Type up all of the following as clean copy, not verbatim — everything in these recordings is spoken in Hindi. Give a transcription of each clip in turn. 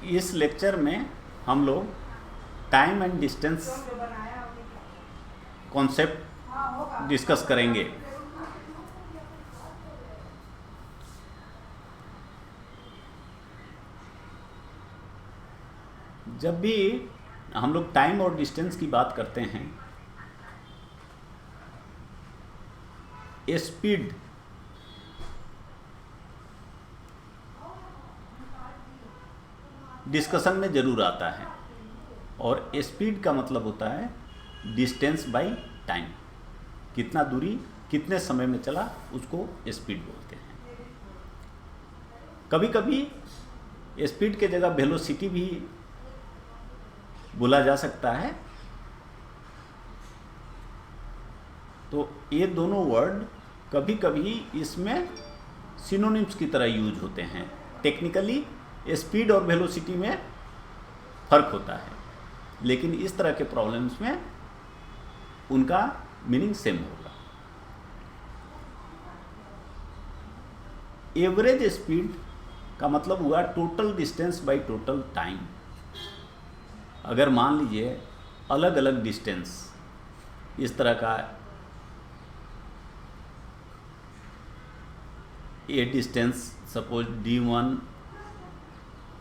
इस लेक्चर में हम लोग time and distance concept discuss करेंगे। जब भी हम लोग टाइम और डिस्टेंस की बात करते हैं, स्पीड डिस्कशन में ज़रूर आता है, और स्पीड का मतलब होता है डिस्टेंस बाय टाइम। कितना दूरी कितने समय में चला उसको स्पीड बोलते हैं। कभी कभी स्पीड के जगह वेलोसिटी भी बोला जा सकता है। तो ये दोनों वर्ड कभी कभी इसमें सिनोनिम्स की तरह यूज होते हैं। टेक्निकली स्पीड और वेलोसिटी में फ़र्क होता है, लेकिन इस तरह के प्रॉब्लम्स में उनका मीनिंग सेम होगा। एवरेज स्पीड का मतलब हुआ total distance by total time. अगर मान लीजिए अलग अलग डिस्टेंस इस तरह का, ये डिस्टेंस सपोज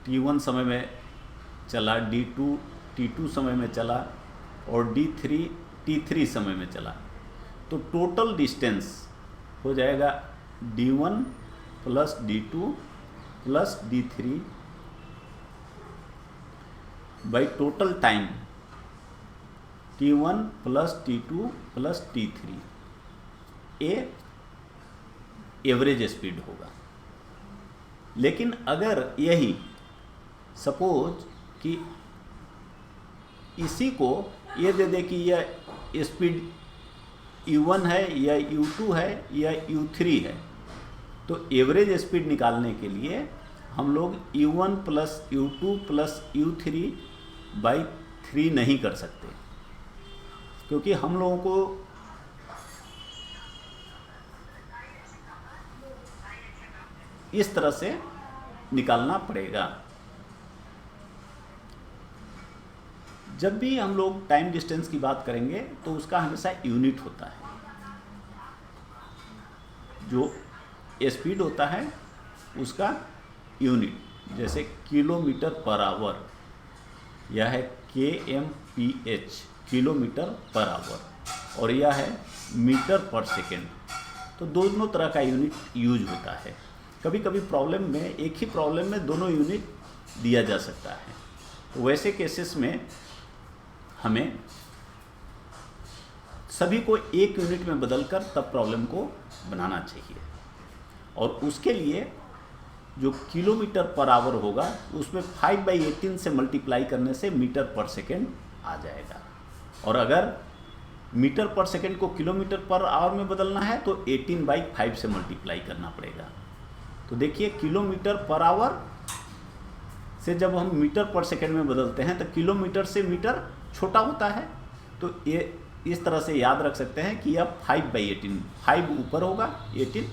t1 समय में चला, t2 समय में चला, और t3 समय में चला, तो टोटल डिस्टेंस हो जाएगा d1 plus d2 plus d3 by total time t1 plus t2 plus t3। ये एवरेज स्पीड होगा। लेकिन अगर यही सपोज कि इसी को ये दे दे कि यह स्पीड u1 है या u2 है या u3 है, तो एवरेज स्पीड निकालने के लिए हम लोग u1 plus u2 plus u3 by 3 नहीं कर सकते, क्योंकि हम लोगों को इस तरह से निकालना पड़ेगा। जब भी हम लोग टाइम डिस्टेंस की बात करेंगे तो उसका हमेशा यूनिट होता है। जो स्पीड होता है उसका यूनिट, जैसे किलोमीटर पर आवर, यह है kmph, किलोमीटर पर आवर, और यह है मीटर पर सेकेंड। तो दोनों तरह का यूनिट यूज होता है। कभी कभी प्रॉब्लम में, एक ही प्रॉब्लम में दोनों यूनिट दिया जा सकता है। तो वैसे केसेस में हमें सभी को एक यूनिट में बदलकर तब प्रॉब्लम को बनाना चाहिए, और उसके लिए जो किलोमीटर पर आवर होगा उसमें 5/18 से मल्टीप्लाई करने से मीटर पर सेकेंड आ जाएगा। और अगर मीटर पर सेकेंड को किलोमीटर पर आवर में बदलना है तो 18/5 से मल्टीप्लाई करना पड़ेगा। तो देखिए, किलोमीटर पर आवर से जब हम मीटर पर सेकेंड में बदलते हैं तो किलोमीटर से मीटर छोटा होता है। तो ये इस तरह से याद रख सकते हैं कि यह 5/18, 5 ऊपर होगा, 18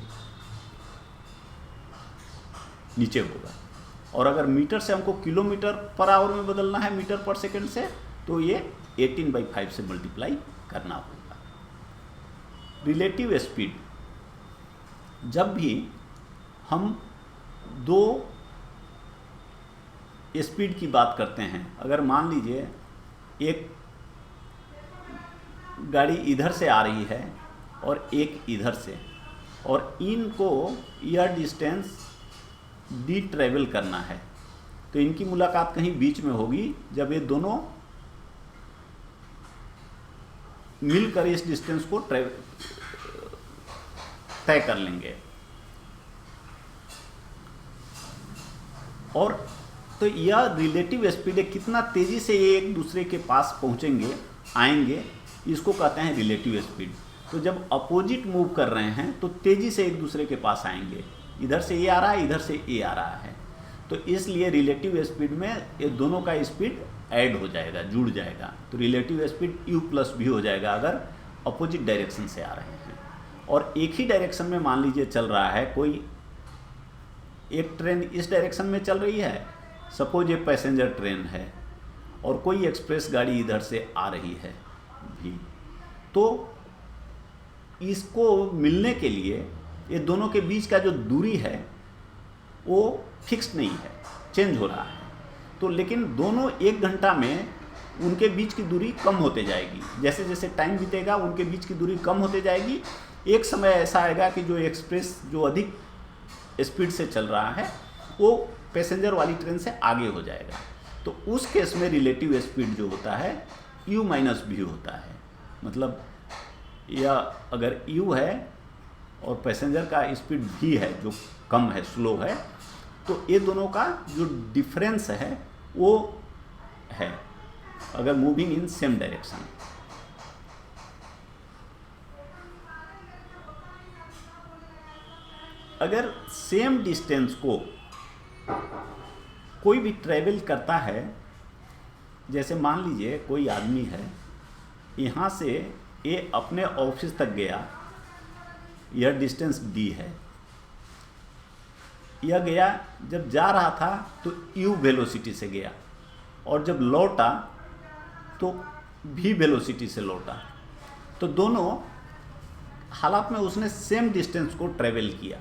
नीचे होगा। और अगर मीटर से हमको किलोमीटर पर आवर में बदलना है मीटर पर सेकेंड से, तो ये 18/5 से मल्टीप्लाई करना होगा। रिलेटिव स्पीड, जब भी हम दो स्पीड की बात करते हैं, अगर मान लीजिए एक गाड़ी इधर से आ रही है और एक इधर से, और इनको यह डिस्टेंस d ट्रेवल करना है, तो इनकी मुलाकात कहीं बीच में होगी। जब ये दोनों मिलकर इस डिस्टेंस को तय कर लेंगे, और तो यह रिलेटिव स्पीड है, कितना तेजी से ये एक दूसरे के पास पहुंचेंगे, आएंगे, इसको कहते हैं रिलेटिव स्पीड। तो जब अपोजिट मूव कर रहे हैं तो तेजी से एक दूसरे के पास आएंगे, इधर से ये आ रहा है, इधर से ये आ रहा है, तो इसलिए रिलेटिव स्पीड में ये दोनों का स्पीड ऐड हो जाएगा, जुड़ जाएगा। तो relative speed u plus v हो जाएगा अगर अपोजिट डायरेक्शन से आ रहे हैं। और एक ही डायरेक्शन में मान लीजिए चल रहा है, कोई एक ट्रेन इस डायरेक्शन में चल रही है, सपोज ये पैसेंजर ट्रेन है और कोई एक्सप्रेस गाड़ी इधर से आ रही है भी, तो इसको मिलने के लिए ये दोनों के बीच का जो दूरी है वो फिक्स नहीं है, चेंज हो रहा है। तो लेकिन दोनों 1 घंटा में उनके बीच की दूरी कम होते जाएगी, जैसे जैसे टाइम बीतेगा उनके बीच की दूरी कम होते जाएगी। एक समय ऐसा आएगा कि जो एक्सप्रेस जो अधिक स्पीड से चल रहा है वो पैसेंजर वाली ट्रेन से आगे हो जाएगा। तो उस केस में रिलेटिव स्पीड जो होता है u माइनस v होता है। मतलब यह अगर u है और पैसेंजर का स्पीड v है जो कम है, स्लो है, तो ये दोनों का जो डिफरेंस है वो है अगर मूविंग इन सेम डायरेक्शन। अगर सेम डिस्टेंस को कोई भी ट्रेवल करता है, जैसे मान लीजिए कोई आदमी है यहाँ से ये अपने ऑफिस तक गया, यह डिस्टेंस d है, यह गया, जब जा रहा था तो u वेलोसिटी से गया और जब लौटा तो v वेलोसिटी से लौटा। तो दोनों हालात में उसने सेम डिस्टेंस को ट्रेवल किया,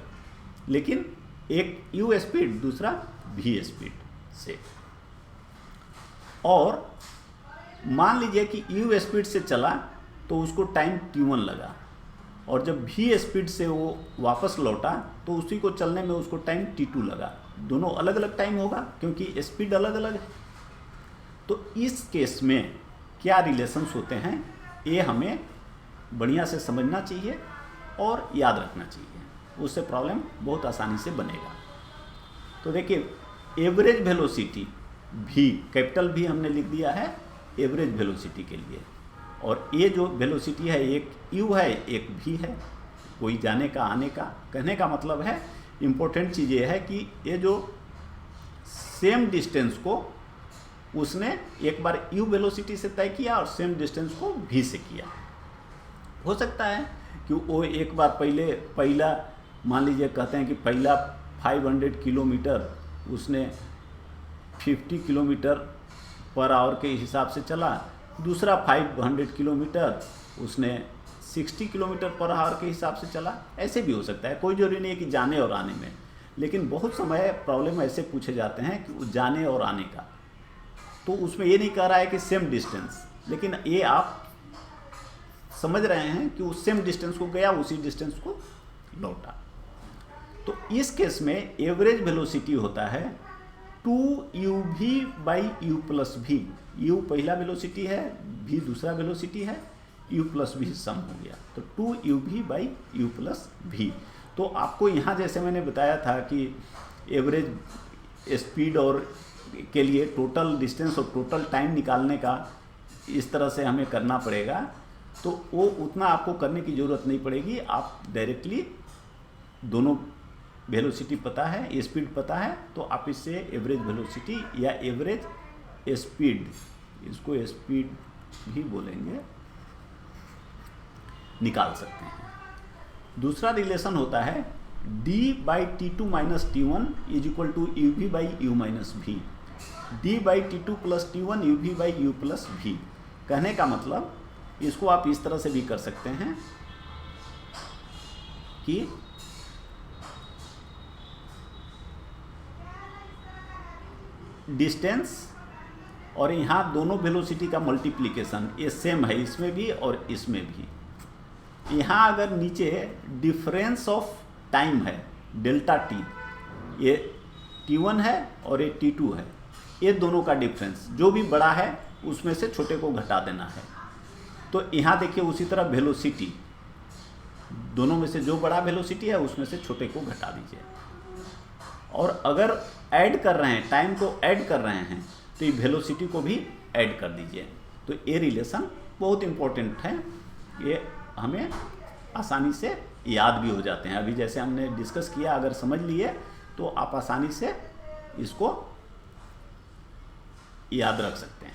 लेकिन एक u स्पीड दूसरा v स्पीड से। और मान लीजिए कि u स्पीड से चला तो उसको टाइम t1 लगा और जब v स्पीड से वो वापस लौटा तो उसी को चलने में उसको टाइम t2 लगा। दोनों अलग अलग टाइम होगा क्योंकि स्पीड अलग अलग है। तो इस केस में क्या रिलेशंस होते हैं ये हमें बढ़िया से समझना चाहिए और याद रखना चाहिए, उससे प्रॉब्लम बहुत आसानी से बनेगा। तो देखिए average velocity v, capital V हमने लिख दिया है एवरेज वेलोसिटी के लिए, और ये जो वेलोसिटी है एक u है एक v है, कोई जाने का आने का। कहने का मतलब है इम्पोर्टेंट चीज़ ये है कि ये जो सेम डिस्टेंस को उसने एक बार u वेलोसिटी से तय किया और सेम डिस्टेंस को v से किया। हो सकता है कि वो एक बार पहला मान लीजिए कहते हैं कि पहला 500 किलोमीटर उसने 50 किलोमीटर पर आवर के हिसाब से चला, दूसरा 500 किलोमीटर उसने 60 किलोमीटर पर आवर के हिसाब से चला। ऐसे भी हो सकता है, कोई जरूरी नहीं है कि जाने और आने में। लेकिन बहुत समय प्रॉब्लम ऐसे पूछे जाते हैं कि जाने और आने का, तो उसमें ये नहीं कह रहा है कि सेम डिस्टेंस, लेकिन ये आप समझ रहे हैं कि उस सेम डिस्टेंस को गया उसी डिस्टेंस को लौटा। तो इस केस में एवरेज वेलोसिटी होता है 2uv by u plus v। u पहला वेलोसिटी है, v दूसरा वेलोसिटी है, u प्लस v सम हो गया, तो 2uv by u plus v। तो आपको यहाँ जैसे मैंने बताया था कि एवरेज स्पीड और के लिए टोटल डिस्टेंस और टोटल टाइम निकालने का इस तरह से हमें करना पड़ेगा, तो वो उतना आपको करने की ज़रूरत नहीं पड़ेगी। आप डायरेक्टली दोनों वेलोसिटी पता है, स्पीड पता है, तो आप इससे एवरेज वेलोसिटी या एवरेज स्पीड, इसको स्पीड भी बोलेंगे, निकाल सकते हैं। दूसरा रिलेशन होता है d by T2 minus T1 is equal to uv by u minus v, d by T2 plus T1 uv by u plus v। कहने का मतलब इसको आप इस तरह से भी कर सकते हैं कि डिस्टेंस और यहाँ दोनों वेलोसिटी का मल्टीप्लिकेशन ये सेम है, इसमें भी और इसमें भी। यहाँ अगर नीचे डिफरेंस ऑफ टाइम है डेल्टा t, ये t1 है और ये t2 है, ये दोनों का डिफरेंस जो भी बड़ा है उसमें से छोटे को घटा देना है। तो यहाँ देखिए उसी तरह वेलोसिटी, दोनों में से जो बड़ा वेलोसिटी है उसमें से छोटे को घटा दीजिए। और अगर ऐड कर रहे हैं, टाइम को ऐड कर रहे हैं, तो ये वेलोसिटी को भी ऐड कर दीजिए। तो ये रिलेशन बहुत इम्पोर्टेंट है, ये हमें आसानी से याद भी हो जाते हैं। अभी जैसे हमने डिस्कस किया, अगर समझ लिए तो आप आसानी से इसको याद रख सकते हैं।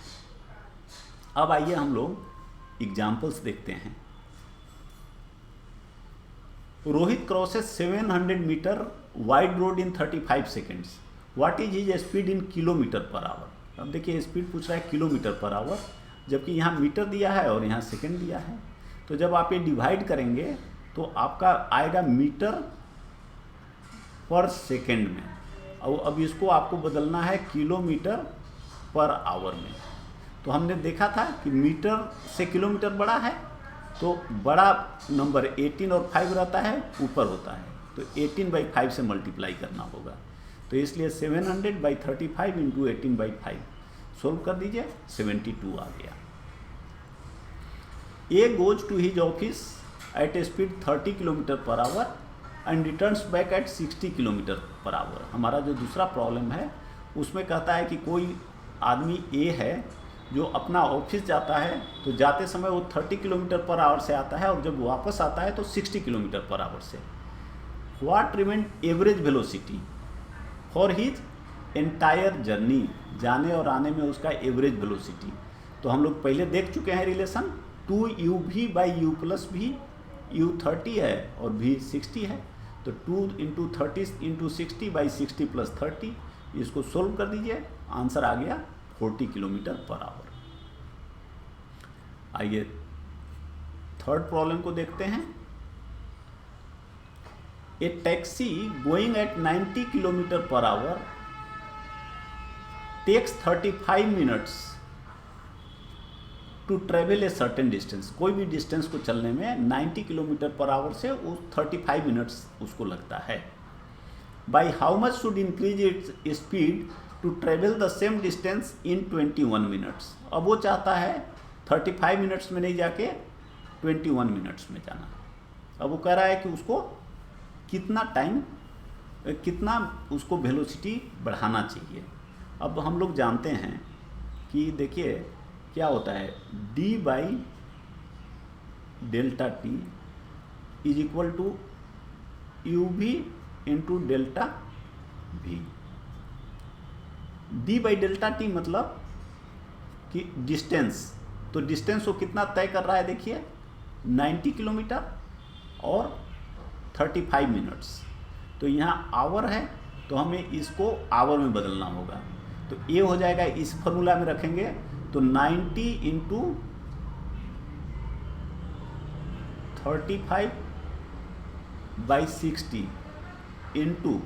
अब आइए हम लोग एग्जाम्पल्स देखते हैं। Rohit crosses 700 meter wide road in 35 seconds, what is his speed in kilometer per hour. अब देखिए स्पीड पूछ रहा है किलोमीटर पर आवर, जबकि यहाँ मीटर दिया है और यहाँ सेकंड दिया है। तो जब आप ये डिवाइड करेंगे तो आपका आएगा मीटर पर सेकंड में, और अब इसको आपको बदलना है किलोमीटर पर आवर में। तो हमने देखा था कि मीटर से किलोमीटर बड़ा है, तो बड़ा नंबर 18 और 5 रहता है, ऊपर होता है, तो 18/5 से मल्टीप्लाई करना होगा। तो इसलिए 700/35 इंटू 18/5 सोल्व कर दीजिए, 72 आ गया। A goes to his office at a speed 30 kilometer per hour and returns back at 60 kilometer per hour. हमारा जो दूसरा प्रॉब्लम है उसमें कहता है कि कोई आदमी ए है जो अपना ऑफिस जाता है, तो जाते समय वो 30 किलोमीटर पर आवर से आता है और जब वापस आता है तो 60 किलोमीटर पर आवर से। What remain average velocity for his entire journey, जाने और आने में उसका एवरेज वेलोसिटी। तो हम लोग पहले देख चुके हैं रिलेशन 2uv/u+v, u 30 है और v 60 है, तो 2 × 30 × 60/60 + 30, इसको सोल्व कर दीजिए, आंसर आ गया 40 किलोमीटर पर आवर। आइए थर्ड प्रॉब्लम को देखते हैं। A taxi going at 90 kilometre per hour takes 35 minutes to travel a certain distance. कोई भी डिस्टेंस को चलने में 90 किलोमीटर पर आवर से 35 मिनट्स उसको लगता है। By how much should increase its speed to travel the same distance in 21 minutes. अब वो चाहता है 35 मिनट्स में नहीं जाके 21 मिनट्स में जाना। अब वो कह रहा है कि उसको कितना उसको वेलोसिटी बढ़ाना चाहिए। अब हम लोग जानते हैं कि देखिए क्या होता है, d/Δt is equal to uv into delta v। d/Δt मतलब कि डिस्टेंस, तो डिस्टेंस वो कितना तय कर रहा है, देखिए 90 किलोमीटर और 35 मिनट्स। तो यहाँ आवर है तो हमें इसको आवर में बदलना होगा, तो ये हो जाएगा, इस फॉर्मूला में रखेंगे तो 90 into 35/60 into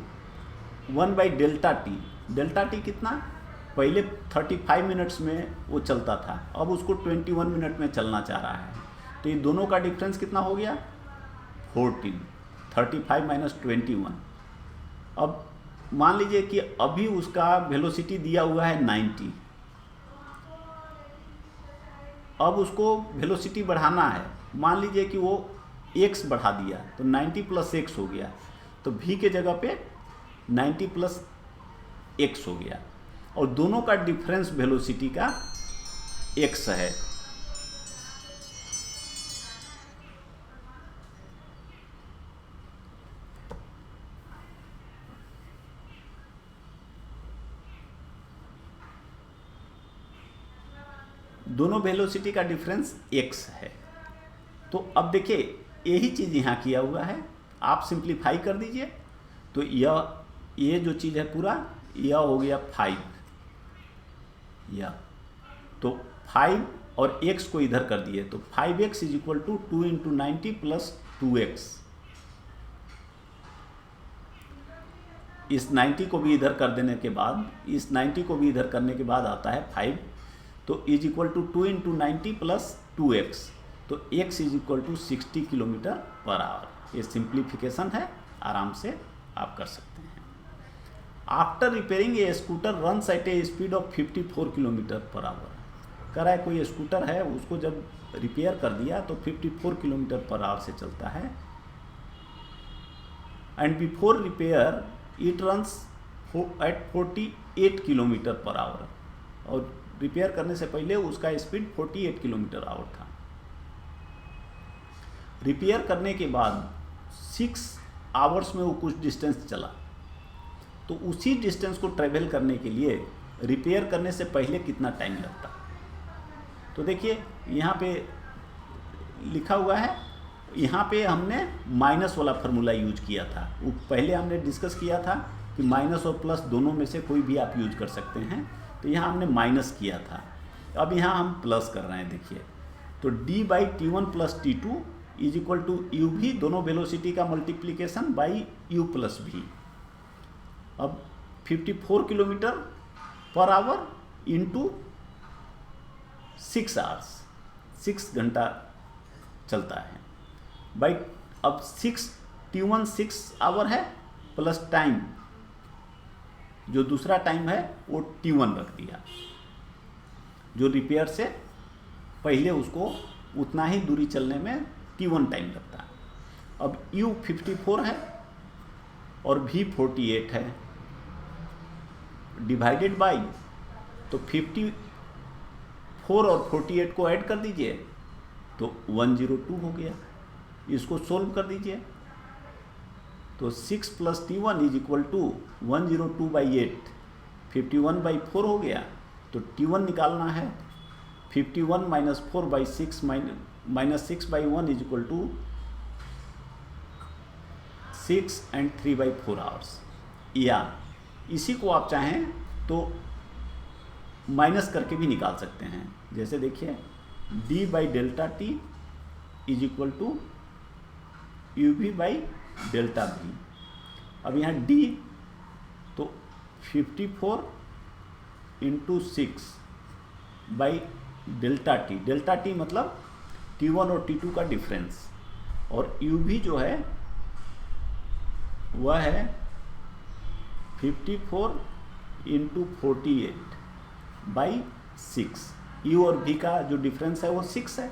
1/Δt। Delta T कितना, पहले 35 मिनट्स में वो चलता था, अब उसको 21 मिनट में चलना चाह रहा है, तो ये दोनों का डिफरेंस कितना हो गया 14, 35 - 21। अब मान लीजिए कि अभी उसका वेलोसिटी दिया हुआ है 90, अब उसको वेलोसिटी बढ़ाना है, मान लीजिए कि वो x बढ़ा दिया तो 90 + x हो गया, तो v के जगह पे 90 + x हो गया, और दोनों का डिफरेंस वेलोसिटी का x है। दोनों वेलोसिटी का डिफरेंस x है। तो अब देखिए यही चीज़ यहाँ किया हुआ है, आप सिंप्लीफाई कर दीजिए, तो ये जो चीज़ है पूरा यह हो गया 5, यह तो 5 और x को इधर कर दिए, तो 5x = 2 × 90 + 2x। इस 90 को भी इधर कर देने के बाद, इस 90 को भी इधर करने के बाद आता है 5, तो = 2 × 90 + 2x, तो x = 60 किलोमीटर पर आवर। ये सिंप्लीफिकेशन है, आराम से आप कर सकते हैं। After repairing A scooter runs at a speed of 54 kilometre per our. कह रहा है कोई स्कूटर है, उसको जब रिपेयर कर दिया तो 54 किलोमीटर पर आवर से चलता है, and before repair it runs at 48 kilometre per our, और रिपेयर करने से पहले उसका स्पीड 48 किलोमीटर आवर था। रिपेयर करने के बाद 6 आवर्स में वो कुछ डिस्टेंस चला, तो उसी डिस्टेंस को ट्रेवल करने के लिए रिपेयर करने से पहले कितना टाइम लगता। तो देखिए यहाँ पे लिखा हुआ है, यहाँ पे हमने माइनस वाला फार्मूला यूज किया था, वो पहले हमने डिस्कस किया था कि माइनस और प्लस दोनों में से कोई भी आप यूज कर सकते हैं। तो यहाँ हमने माइनस किया था, अब यहाँ हम प्लस कर रहे हैं। देखिए, तो d by t one plus t two is equal to u v, दोनों वेलोसिटी का मल्टीप्लीकेशन बाई यू प्लस भी। अब 54 kilometre per our into 6 hours, 6 घंटा चलता है बाई, अब 6 T1 6 आवर है प्लस टाइम, जो दूसरा टाइम है वो T1 रख दिया, जो रिपेयर से पहले उसको उतना ही दूरी चलने में T1 टाइम लगता है। अब U 54 है और V 48 है, डिवाइडेड बाई, तो 54 और 48 को ऐड कर दीजिए तो 102 हो गया। इसको सोल्व कर दीजिए तो 6 plus T1 is equal to 102 by 8, 51 by 4 हो गया। तो T1 निकालना है, 51 minus 4 by 6 minus 6 by 1 is equal to 6 and 3 by 4 hours. या इसी को आप चाहें तो माइनस करके भी निकाल सकते हैं। जैसे देखिए, d by delta t is equal to u v by delta v. अब यहाँ d तो 54 इंटू 6 बाई डेल्टा टी मतलब T1 और T2 का डिफरेंस, और यू भी जो है वह है 54 इंटू 48 बाई 6। यू और भी का जो डिफरेंस है वो 6 है।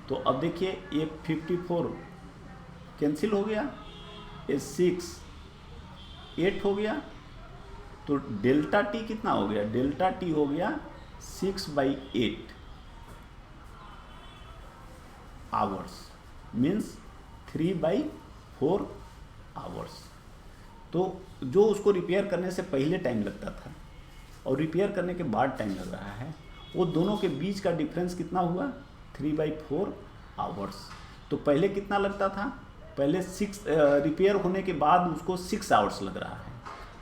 तो अब देखिए, ये 54 कैंसिल हो गया, ये 6 8 हो गया, तो डेल्टा टी कितना हो गया, डेल्टा टी हो गया 6 by 8 hours, means 3 by 4 hours. तो जो उसको रिपेयर करने से पहले टाइम लगता था और रिपेयर करने के बाद टाइम लग रहा है, वो दोनों के बीच का डिफरेंस कितना हुआ, 3 बाई 4 आवर्स। तो पहले कितना लगता था, पहले 6 रिपेयर होने के बाद उसको 6 आवर्स लग रहा है,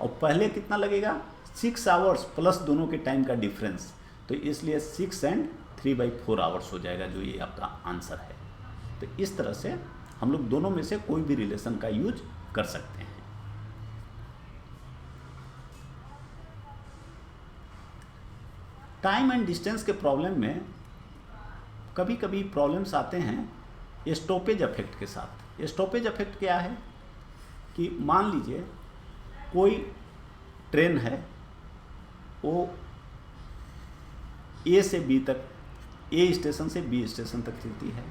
और पहले कितना लगेगा 6 आवर्स प्लस दोनों के टाइम का डिफरेंस। तो इसलिए 6 एंड 3 बाई 4 आवर्स हो जाएगा, जो ये आपका आंसर है। तो इस तरह से हम लोग दोनों में से कोई भी रिलेशन का यूज कर सकते हैं। टाइम एंड डिस्टेंस के प्रॉब्लम में कभी कभी प्रॉब्लम्स आते हैं स्टॉपेज इफेक्ट के साथ। स्टॉपेज इफेक्ट क्या है कि मान लीजिए कोई ट्रेन है, वो ए से बी तक, ए स्टेशन से बी स्टेशन तक चलती है।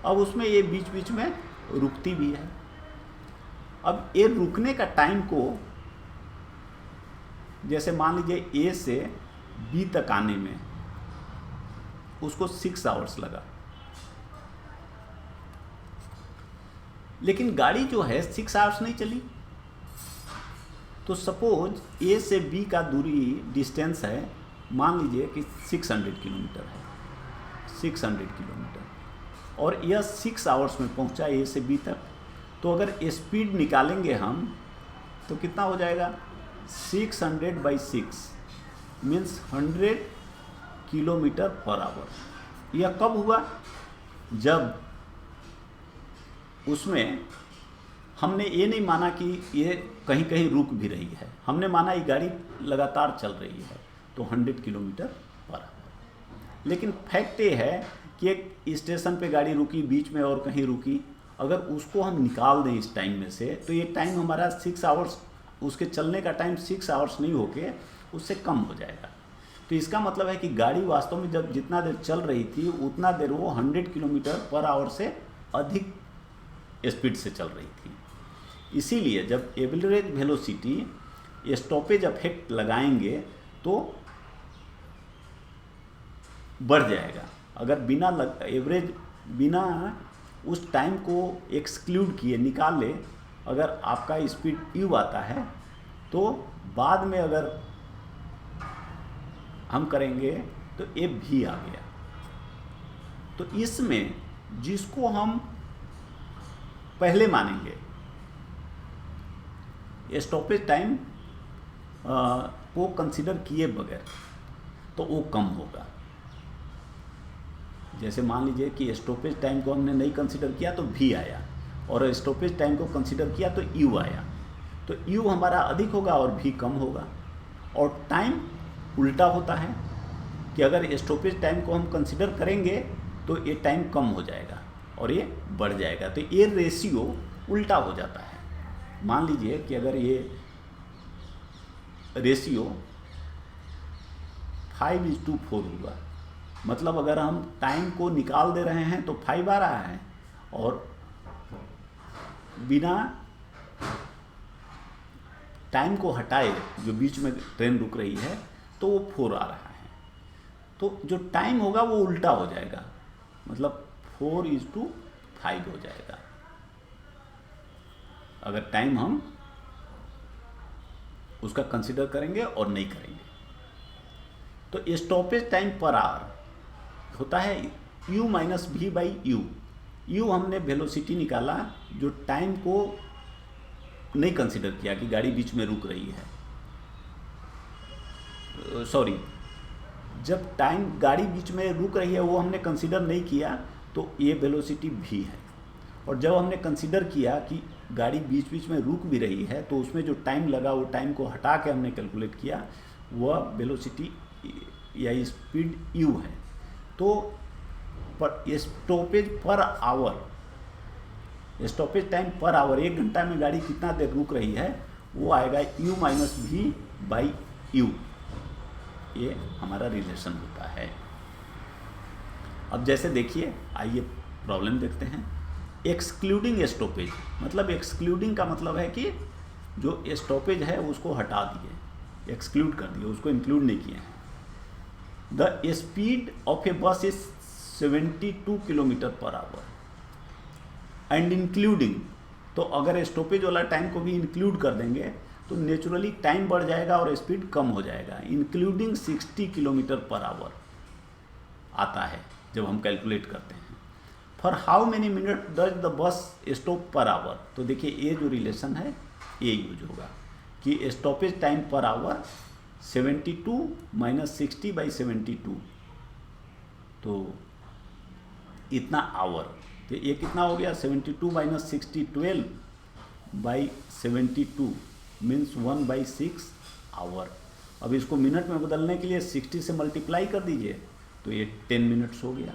अब उसमें ये बीच बीच में रुकती भी है। अब ये रुकने का टाइम को, जैसे मान लीजिए ए से बी तक आने में उसको 6 आवर्स लगा, लेकिन गाड़ी जो है 6 आवर्स नहीं चली। तो सपोज ए से बी का दूरी डिस्टेंस है, मान लीजिए कि 600 किलोमीटर है, 600 किलोमीटर, और यह 6 आवर्स में पहुंचा ए से बी तक। तो अगर स्पीड निकालेंगे हम तो कितना हो जाएगा, 600 by 6 means 100 kilometre per our. यह कब हुआ, जब उसमें हमने ये नहीं माना कि ये कहीं कहीं रुक भी रही है, हमने माना ये गाड़ी लगातार चल रही है, तो 100 किलोमीटर पर आवर। लेकिन फैक्ट ये है कि एक स्टेशन पे गाड़ी रुकी, बीच में और कहीं रुकी, अगर उसको हम निकाल दें इस टाइम में से, तो ये टाइम हमारा 6 आवर्स, उसके चलने का टाइम 6 आवर्स नहीं होके उससे कम हो जाएगा। तो इसका मतलब है कि गाड़ी वास्तव में जब जितना देर चल रही थी उतना देर वो 100 किलोमीटर पर आवर से अधिक स्पीड से चल रही थी। इसीलिए जब एवरेज वेलोसिटी स्टॉपेज इफेक्ट लगाएंगे तो बढ़ जाएगा। अगर बिना उस टाइम को एक्सक्लूड किए निकाल ले, अगर आपका स्पीड यू आता है तो बाद में अगर हम करेंगे तो ए भी आ गया। तो इसमें जिसको हम पहले मानेंगे स्टॉपेज टाइम को कंसिडर किए बगैर, तो वो कम होगा। जैसे मान लीजिए कि स्टॉपेज टाइम को हमने नहीं कंसिडर किया तो V आया, और स्टॉपेज टाइम को कंसिडर किया तो U आया, तो U हमारा अधिक होगा और V कम होगा। और टाइम उल्टा होता है कि अगर स्टॉपेज टाइम को हम कंसिडर करेंगे तो ये टाइम कम हो जाएगा और ये बढ़ जाएगा, तो ये रेशियो उल्टा हो जाता है। मान लीजिए कि अगर ये रेशियो 5:4 हुआ, मतलब अगर हम टाइम को निकाल दे रहे हैं तो 5 आ रहा है, और बिना टाइम को हटाए जो बीच में ट्रेन रुक रही है तो वो 4 आ रहा है। तो जो टाइम होगा वो उल्टा हो जाएगा, मतलब 4:5 हो जाएगा अगर टाइम हम उसका कंसिडर करेंगे और नहीं करेंगे। तो स्टॉपेज टाइम पर आवर होता है U minus V by U। U हमने वेलोसिटी निकाला जो टाइम को नहीं कंसिडर किया कि गाड़ी बीच में रुक रही है, सॉरी, जब टाइम गाड़ी बीच में रुक रही है वो हमने कंसिडर नहीं किया, तो ये वेलोसिटी V है। और जब हमने कंसिडर किया कि गाड़ी बीच बीच में रुक भी रही है तो उसमें जो टाइम लगा वो टाइम को हटा के हमने कैलकुलेट किया, वह वेलोसिटी या स्पीड U है। तो पर stoppage per hour, stoppage time per hour, 1 घंटा में गाड़ी कितना देर रुक रही है, वो आएगा U minus V by U। ये हमारा रिलेशन होता है। अब जैसे देखिए, आइए प्रॉब्लम देखते हैं। एक्सक्लूडिंग स्टॉपेज, मतलब एक्सक्लूडिंग का मतलब है कि जो स्टॉपेज है उसको हटा दिए, एक्सक्लूड कर दिए, उसको इंक्लूड नहीं किए हैं। द स्पीड ऑफ ए बस is 72 kilometre per hour and including, तो अगर स्टॉपेज वाला टाइम को भी इंक्लूड कर देंगे तो नेचुरली टाइम बढ़ जाएगा और स्पीड कम हो जाएगा। इंक्लूडिंग 60 किलोमीटर पर आवर आता है जब हम कैलकुलेट करते हैं। For how many minute does the bus stop पर आवर, तो देखिए ये जो रिलेशन है ये यूज होगा कि stoppage time per hour 72 minus 60 by 72, तो इतना आवर, तो ये कितना हो गया 72 माइनस 60, 12 बाई 72 मीन्स 1/6 आवर। अब इसको मिनट में बदलने के लिए 60 से मल्टीप्लाई कर दीजिए तो ये 10 मिनट्स हो गया,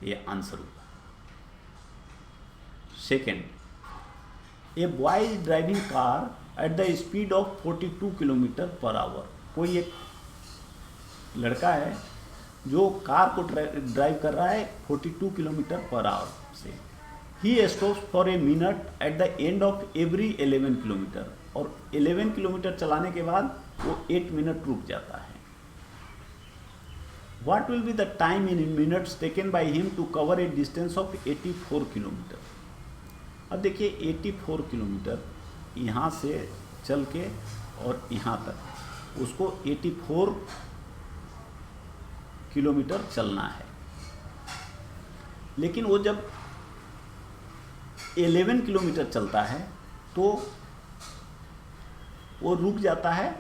ये आंसर होगा। Second, a boy is driving car at the speed of 42 kilometre per our. कोई एक लड़का है जो कार को ड्राइव कर रहा है 42 किलोमीटर पर आवर से। He stops for a minute at the end of every 11 kilometre, और 11 किलोमीटर चलाने के बाद वो 8 मिनट रुक जाता है। What will be the time in minutes taken by him to cover a distance of 84 kilometre. अब देखिए 84 किलोमीटर यहाँ से चल के और यहाँ तक उसको 84 किलोमीटर चलना है, लेकिन वो जब 11 किलोमीटर चलता है तो वो रुक जाता है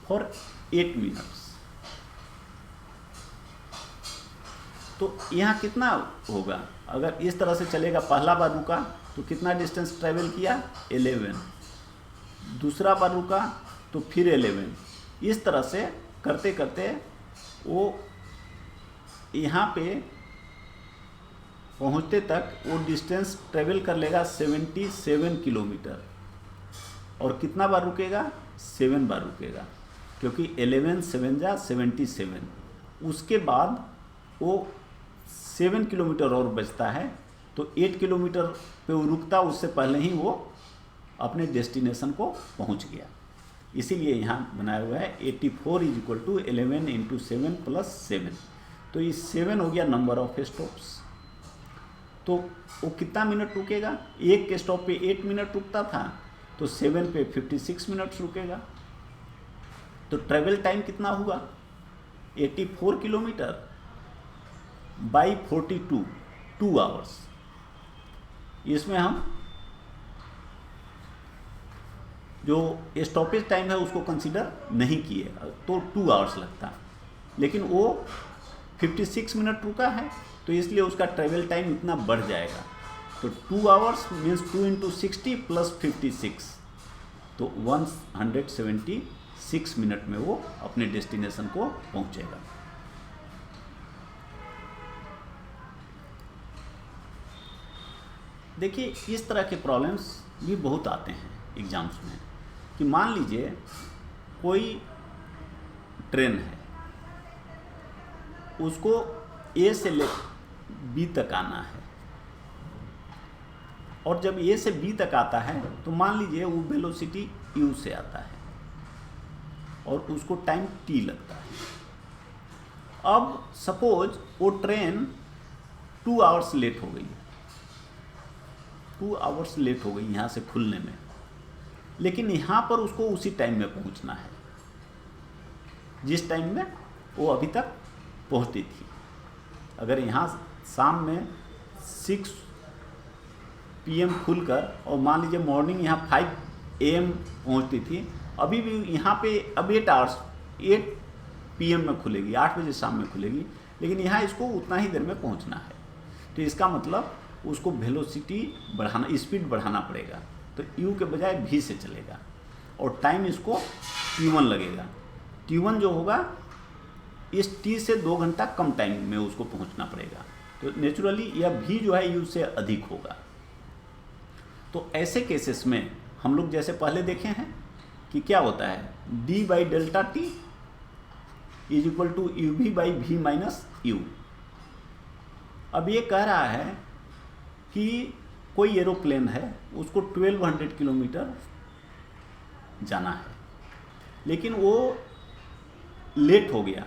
फॉर 8 मिनट्स। तो यहाँ कितना होगा, अगर इस तरह से चलेगा, पहला बार रुका तो कितना डिस्टेंस ट्रेवल किया 11, दूसरा बार रुका तो फिर 11, इस तरह से करते करते वो यहाँ पे पहुँचते तक वो डिस्टेंस ट्रेवल कर लेगा 77 किलोमीटर। और कितना बार रुकेगा 7 बार रुकेगा, क्योंकि 11 7 जा 77। उसके बाद वो 7 किलोमीटर और बचता है, तो 8 किलोमीटर पे वो रुकता, उससे पहले ही वो अपने डेस्टिनेशन को पहुंच गया। इसीलिए यहाँ बनाया हुआ है 84 is equal to 11 into 7 plus 7। तो ये 7 हो गया नंबर ऑफ स्टॉप्स। तो वो कितना मिनट रुकेगा, एक के स्टॉप पे 8 मिनट रुकता था, तो 7 पे 56 मिनट्स रुकेगा। तो ट्रेवल टाइम कितना हुआ 84 किलोमीटर बाई 42, 2 आवर्स। इसमें हम जो स्टॉपेज टाइम है उसको कंसीडर नहीं किए तो 2 आवर्स लगता, लेकिन वो 56 मिनट रुका है तो इसलिए उसका ट्रेवल टाइम इतना बढ़ जाएगा। तो 2 आवर्स मीन्स 2 इंटू 60 प्लस 56, तो 176 मिनट में वो अपने डेस्टिनेशन को पहुंचेगा। देखिए इस तरह के प्रॉब्लम्स भी बहुत आते हैं एग्जाम्स में, कि मान लीजिए कोई ट्रेन है, उसको ए से ले बी तक आना है, और जब ए से बी तक आता है तो मान लीजिए वो वेलोसिटी यू से आता है और उसको टाइम टी लगता है। अब सपोज वो ट्रेन 2 आवर्स लेट हो गई, 2 आवर्स लेट हो गई यहाँ से खुलने में, लेकिन यहाँ पर उसको उसी टाइम में पहुँचना है जिस टाइम में वो अभी तक पहुँचती थी। अगर यहाँ शाम में 6 PM खुलकर और मान लीजिए मॉर्निंग यहाँ 5 AM पहुँचती थी, अभी भी यहाँ पे अब 8 PM में खुलेगी, 8 बजे शाम में खुलेगी, लेकिन यहाँ इसको उतना ही देर में पहुँचना है। तो इसका मतलब उसको वेलोसिटी बढ़ाना, स्पीड बढ़ाना पड़ेगा, तो यू के बजाय भी से चलेगा और टाइम इसको T1 लगेगा। T1 जो होगा इस T से 2 घंटा कम टाइम में उसको पहुंचना पड़ेगा, तो नेचुरली यह भी जो है यू से अधिक होगा। तो ऐसे केसेस में हम लोग जैसे पहले देखे हैं कि क्या होता है, d/Δt is equal to UV/V minus u. अब ये कह रहा है कि कोई एरोप्लेन है, उसको 1200 किलोमीटर जाना है, लेकिन वो लेट हो गया।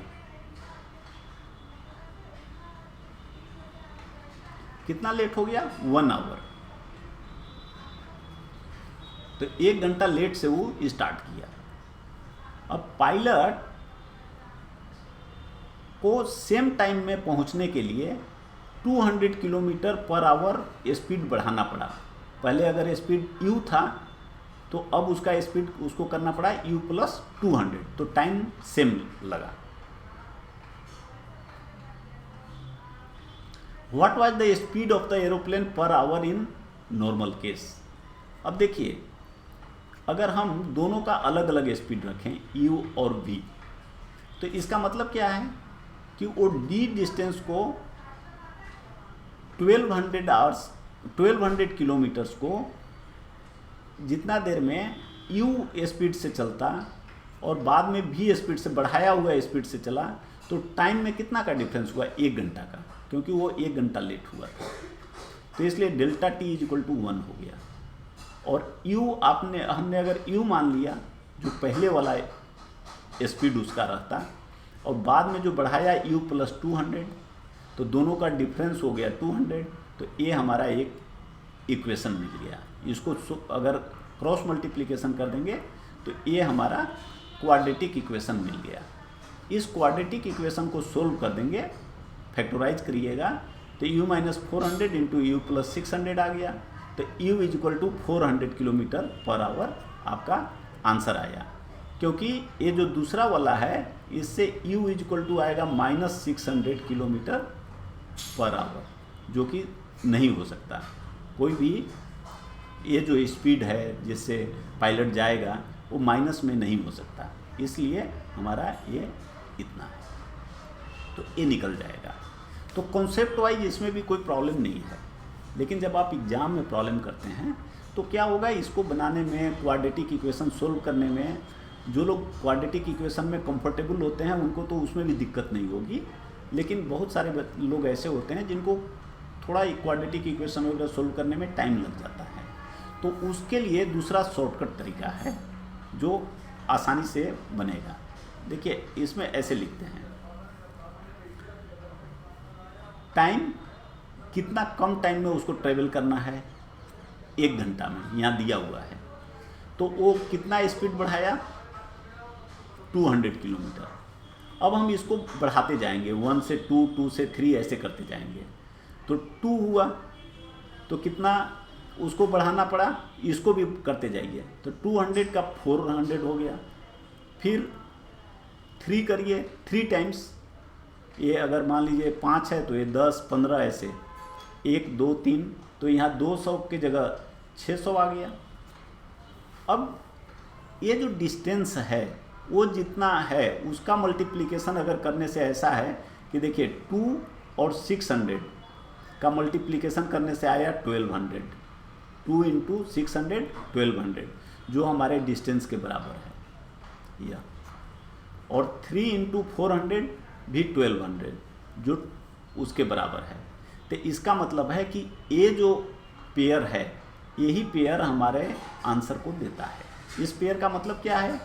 कितना लेट हो गया? 1 आवर। तो 1 घंटा लेट से वो स्टार्ट किया। अब पायलट को सेम टाइम में पहुंचने के लिए 200 किलोमीटर पर आवर स्पीड बढ़ाना पड़ा। पहले अगर स्पीड u था तो अब उसका स्पीड उसको करना पड़ा u प्लस 200, तो टाइम सेम लगा। What was the speed of the aeroplane per hour in normal case? अब देखिए, अगर हम दोनों का अलग अलग स्पीड रखें u और v, तो इसका मतलब क्या है कि वो d डिस्टेंस को 1200 किलोमीटर्स को जितना देर में u स्पीड से चलता और बाद में v स्पीड से बढ़ाया हुआ स्पीड से चला, तो टाइम में कितना का डिफरेंस हुआ? 1 घंटा का, क्योंकि वो 1 घंटा लेट हुआ था। तो इसलिए delta t is equal to 1 हो गया। और u हमने अगर u मान लिया, जो पहले वाला स्पीड उसका रहता, और बाद में जो बढ़ाया u प्लस 200, तो दोनों का डिफरेंस हो गया 200, तो ये हमारा एक इक्वेशन मिल गया। इसको अगर क्रॉस मल्टीप्लिकेशन कर देंगे तो ये हमारा क्वाड्रेटिक इक्वेशन मिल गया। इस क्वाड्रेटिक इक्वेशन को सोल्व कर देंगे, फैक्टराइज करिएगा, तो u minus 400 into u plus 600 आ गया। तो u is equal to 400 kilometre per hour आपका आंसर आया। क्योंकि ये जो दूसरा वाला है, इससे u इज इक्वल टू आएगा माइनस 600 किलोमीटर पर आवर, जो कि नहीं हो सकता। कोई भी ये जो स्पीड है जिससे पायलट जाएगा वो माइनस में नहीं हो सकता, इसलिए हमारा ये इतना है, तो ये निकल जाएगा। तो कॉन्सेप्ट वाइज इसमें भी कोई प्रॉब्लम नहीं है, लेकिन जब आप एग्ज़ाम में प्रॉब्लम करते हैं तो क्या होगा, इसको बनाने में, क्वाड्रेटिक इक्वेशन सोल्व करने में, जो लोग क्वाड्रेटिक इक्वेशन में कंफर्टेबल होते हैं उनको तो उसमें भी दिक्कत नहीं होगी, लेकिन बहुत सारे लोग ऐसे होते हैं जिनको थोड़ा क्वाड्रेटिक इक्वेशन वगैरह सोल्व करने में टाइम लग जाता है। तो उसके लिए दूसरा शॉर्टकट तरीका है जो आसानी से बनेगा। देखिए इसमें ऐसे लिखते हैं, टाइम कितना कम टाइम में उसको ट्रेवल करना है, 1 घंटा में यहाँ दिया हुआ है, तो वो कितना स्पीड बढ़ाया, 200 किलोमीटर। अब हम इसको बढ़ाते जाएंगे, 1 से 2, 2 से 3 ऐसे करते जाएंगे, तो 2 हुआ तो कितना उसको बढ़ाना पड़ा, इसको भी करते जाइए। तो 200 का 400 हो गया। फिर 3 करिए, 3 टाइम्स, ये अगर मान लीजिए 5 है तो ये 10, 15 ऐसे, 1, 2, 3, तो यहाँ 200 की जगह 600 आ गया। अब ये जो डिस्टेंस है वो जितना है उसका मल्टीप्लिकेशन अगर करने से ऐसा है कि देखिए 2 और 600 का मल्टीप्लिकेशन करने से आया 1200, 2 × 600 1200, जो हमारे डिस्टेंस के बराबर है या, और 3 × 400 भी 1200 जो उसके बराबर है। तो इसका मतलब है कि ये जो पेयर है यही पेयर हमारे आंसर को देता है। इस पेयर का मतलब क्या है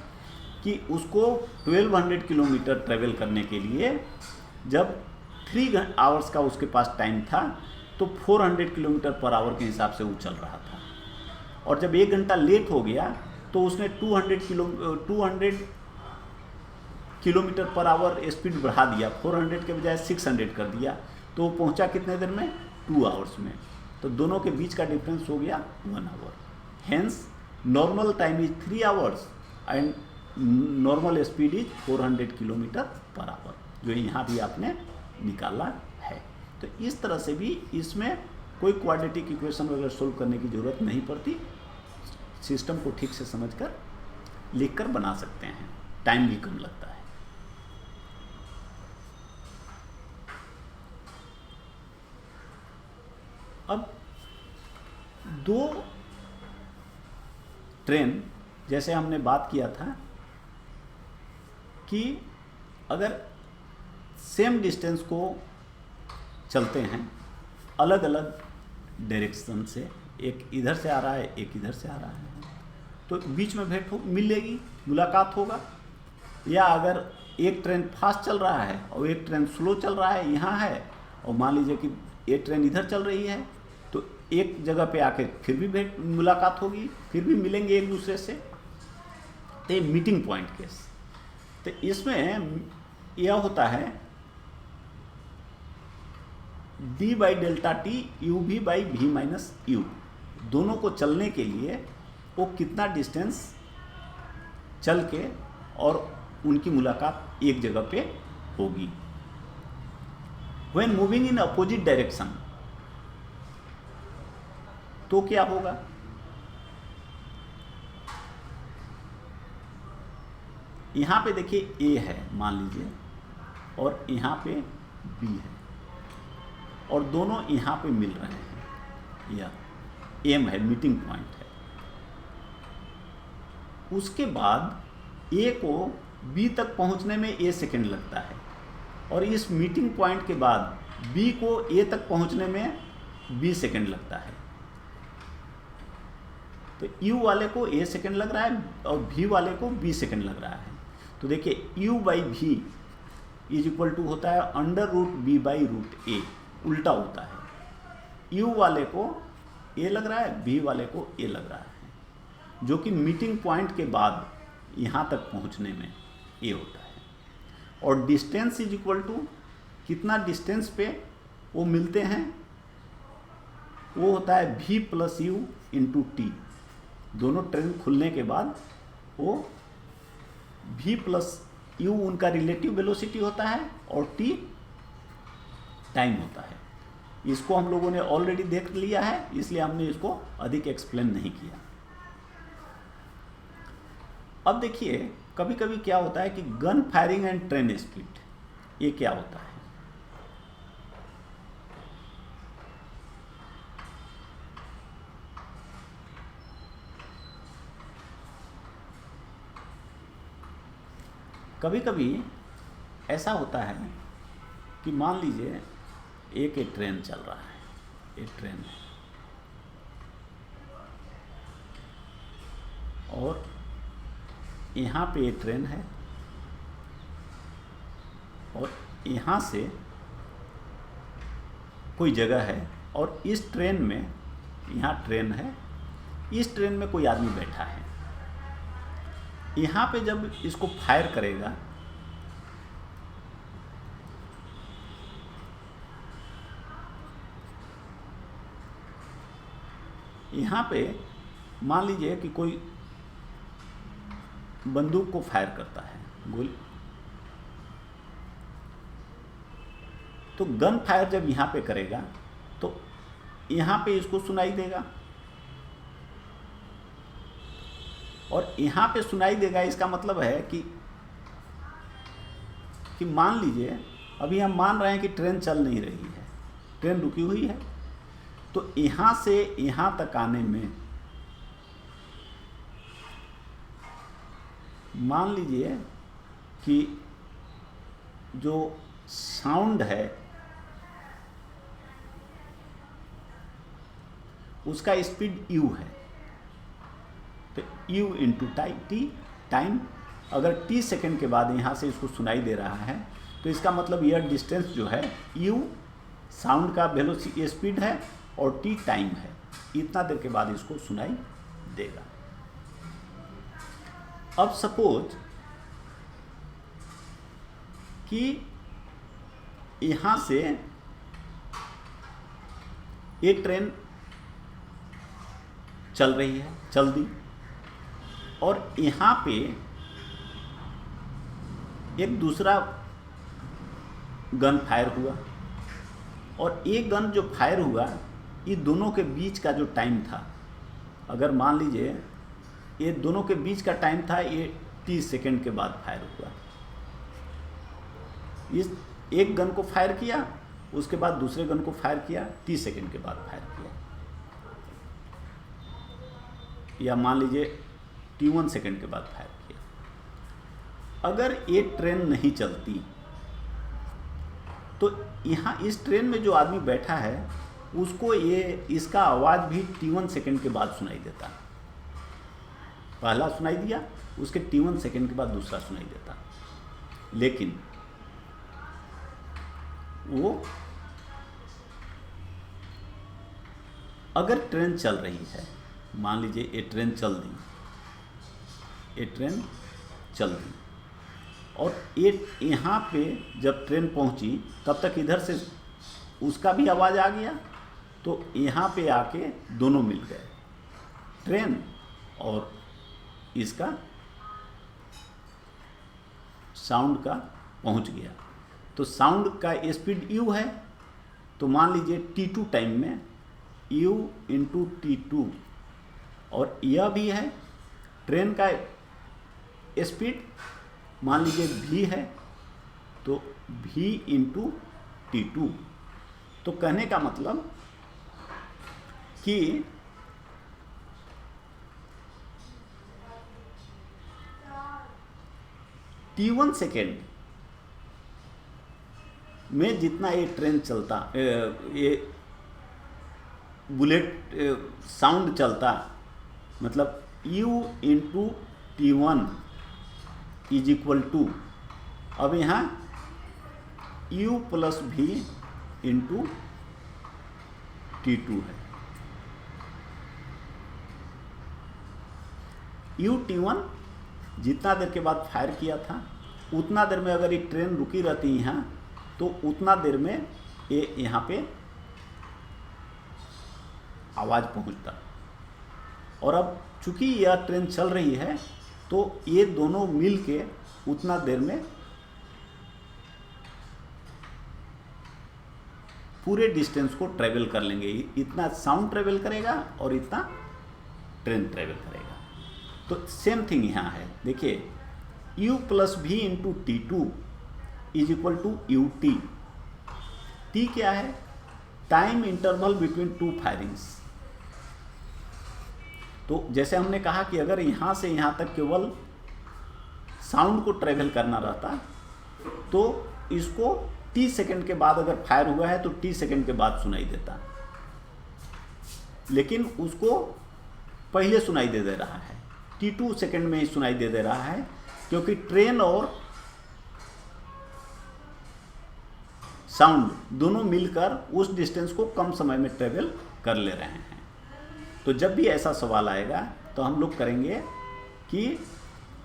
कि उसको 1200 किलोमीटर ट्रेवल करने के लिए जब 3 आवर्स का उसके पास टाइम था तो 400 किलोमीटर पर आवर के हिसाब से वो चल रहा था, और जब 1 घंटा लेट हो गया तो उसने 200 किलोमीटर पर आवर स्पीड बढ़ा दिया, 400 के बजाय 600 कर दिया, तो वो पहुंचा कितने देर में? 2 आवर्स में। तो दोनों के बीच का डिफरेंस हो गया 1 hour. Hence normal time is 3 hours and normal speed is 400 kilometre per hour, जो यहाँ भी आपने निकाला है। तो इस तरह से भी इसमें कोई क्वाड्रेटिक इक्वेशन वगैरह सोल्व करने की ज़रूरत नहीं पड़ती, सिस्टम को ठीक से समझकर लिखकर बना सकते हैं, टाइम भी कम लगता है। अब 2 ट्रेन, जैसे हमने बात किया था कि अगर सेम डिस्टेंस को चलते हैं अलग अलग डायरेक्शन से, एक इधर से आ रहा है एक इधर से आ रहा है, तो बीच में भेंट मिलेगी, मुलाकात होगा। या अगर एक ट्रेन फास्ट चल रहा है और एक ट्रेन स्लो चल रहा है यहाँ है, और मान लीजिए कि ये ट्रेन इधर चल रही है, तो एक जगह पे आके फिर भी मुलाकात होगी, फिर भी मिलेंगे एक दूसरे से, तो ये मीटिंग पॉइंट केस। तो इसमें यह होता है d/Δt uv/v - u, दोनों को चलने के लिए वो कितना डिस्टेंस चल के और उनकी मुलाकात एक जगह पे होगी। When moving in opposite direction, तो क्या होगा? यहाँ पे देखिए A है मान लीजिए, और यहाँ पे B है, और दोनों यहाँ पे मिल रहे हैं, या M है, मीटिंग पॉइंट है। उसके बाद A को B तक पहुँचने में A सेकेंड लगता है, और इस मीटिंग पॉइंट के बाद B को A तक पहुँचने में B सेकेंड लगता है। तो U वाले को A सेकेंड लग रहा है और V वाले को B सेकेंड लग रहा है। तो देखिए U/V इज इक्वल टू होता है √B/√A, उल्टा होता है। U वाले को A लग रहा है, B वाले को A लग रहा है, जो कि मीटिंग पॉइंट के बाद यहाँ तक पहुँचने में A होता है। और डिस्टेंस इज इक्वल टू कितना डिस्टेंस पे वो मिलते हैं, वो होता है V + U × T। दोनों ट्रेन खुलने के बाद वो V + U उनका रिलेटिव वेलोसिटी होता है और T टाइम होता है। इसको हम लोगों ने ऑलरेडी देख लिया है, इसलिए हमने इसको अधिक एक्सप्लेन नहीं किया। अब देखिए कभी कभी क्या होता है कि gun firing and train speed, ये क्या होता है? कभी कभी ऐसा होता है कि मान लीजिए एक ट्रेन चल रहा है, एक ट्रेन है, और यहाँ पे एक ट्रेन है, और यहाँ से कोई जगह है, और इस ट्रेन में, यहाँ ट्रेन है, इस ट्रेन में कोई आदमी बैठा है। यहाँ पे जब इसको फायर करेगा यहाँ पे मान लीजिए कि कोई बंदूक को फायर करता है, गोली, तो गन फायर जब यहाँ पे करेगा तो यहाँ पे इसको सुनाई देगा, और यहाँ पे सुनाई देगा। इसका मतलब है कि मान लीजिए अभी हम मान रहे हैं कि ट्रेन चल नहीं रही है, ट्रेन रुकी हुई है, तो यहाँ से यहाँ तक आने में मान लीजिए कि जो साउंड है उसका स्पीड u है, तो u इंटू टाइम, अगर t सेकेंड के बाद यहाँ से इसको सुनाई दे रहा है तो इसका मतलब यह डिस्टेंस जो है u साउंड का वेलोसिटी स्पीड है और t टाइम है, इतना देर के बाद इसको सुनाई देगा। अब सपोज कि यहाँ से ये ट्रेन चल रही है, चल दी, और यहाँ पे एक दूसरा गन फायर हुआ, और एक गन जो फायर हुआ ये दोनों के बीच का जो टाइम था, अगर मान लीजिए ये दोनों के बीच का टाइम था, ये 30 सेकेंड के बाद फायर हुआ। इस एक गन को फायर किया, उसके बाद दूसरे गन को फायर किया, 30 सेकेंड के बाद फायर किया, या मान लीजिए T1 सेकेंड के बाद फायर किया। अगर ये ट्रेन नहीं चलती तो यहाँ इस ट्रेन में जो आदमी बैठा है उसको ये इसका आवाज़ भी T1 सेकेंड के बाद सुनाई देता। पहला सुनाई दिया, उसके T1 सेकेंड के बाद दूसरा सुनाई देता। लेकिन वो अगर ट्रेन चल रही है, मान लीजिए ये ट्रेन चल दी, ये ट्रेन चल दी, और ये यहाँ पे जब ट्रेन पहुँची तब तक इधर से उसका भी आवाज़ आ गया, तो यहाँ पे आके दोनों मिल गए, ट्रेन और इसका साउंड का पहुँच गया। तो साउंड का स्पीड u है, तो मान लीजिए T2 टाइम में u इंटू T2, और यह भी है ट्रेन का स्पीड, मान लीजिए v है, तो v इंटू T2। तो कहने का मतलब कि T1 सेकेंड में जितना ये ट्रेन चलता, ये बुलेट साउंड चलता, मतलब u into T1 is equal to, अब यहाँ u plus v into T2 है। u T1 जितना देर के बाद फायर किया था उतना देर में अगर ये ट्रेन रुकी रहती यहाँ तो उतना देर में ये यहाँ पे आवाज़ पहुँचता, और अब चूंकि यह ट्रेन चल रही है तो ये दोनों मिल के उतना देर में पूरे डिस्टेंस को ट्रेवल कर लेंगे। इतना साउंड ट्रेवल करेगा और इतना ट्रेन ट्रेवल करेगा। तो सेम थिंग यहाँ है, देखिए u plus v into T2 is equal to ut। t क्या है? Time interval between two firings. तो जैसे हमने कहा कि अगर यहाँ से यहाँ तक केवल साउंड को ट्रेवल करना रहता तो इसको t सेकेंड के बाद अगर फायर हुआ है तो t सेकेंड के बाद सुनाई देता, लेकिन उसको पहले सुनाई दे रहा है, T2 सेकेंड में ही सुनाई दे रहा है, क्योंकि ट्रेन और साउंड दोनों मिलकर उस डिस्टेंस को कम समय में ट्रेवल कर ले रहे हैं। तो जब भी ऐसा सवाल आएगा तो हम लोग करेंगे कि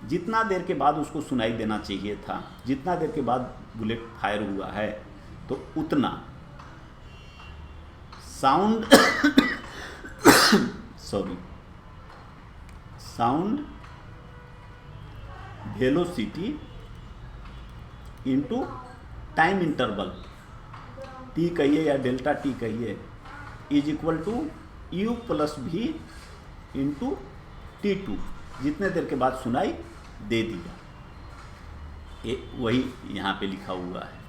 जितना देर के बाद उसको सुनाई देना चाहिए था, जितना देर के बाद बुलेट फायर हुआ है, तो उतना sound velocity into time interval t कहिए या डेल्टा टी कहिए is equal to u plus v into T2, जितने देर के बाद सुनाई दे दिया, वही यहाँ पे लिखा हुआ है।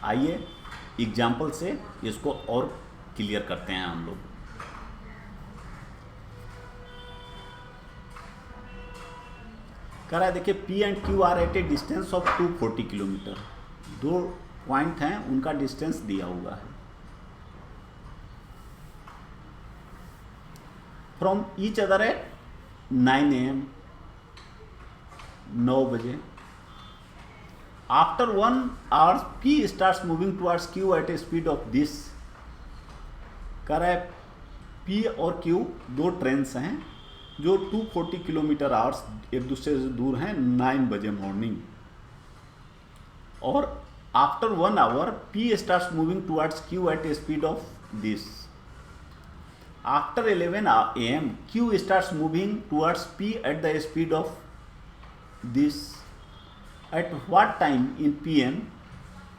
आइए एग्जाम्पल से इसको और क्लियर करते हैं हम लोग। कह रहा है देखिए P and Q are at a distance of 240 किलोमीटर। दो पॉइंट हैं, उनका डिस्टेंस दिया हुआ है। From each other at 9 AM, 9 बजे। After 1 hour P starts moving towards Q at a speed of this. कह रहा है P और Q दो ट्रेन्स हैं जो 240 किलोमीटर आवर्स एक दूसरे से दूर हैं 9 बजे मॉर्निंग। और after 1 hour P starts moving towards Q at a speed of this. After 11 AM, Q starts moving towards P at the speed of this. At what time in PM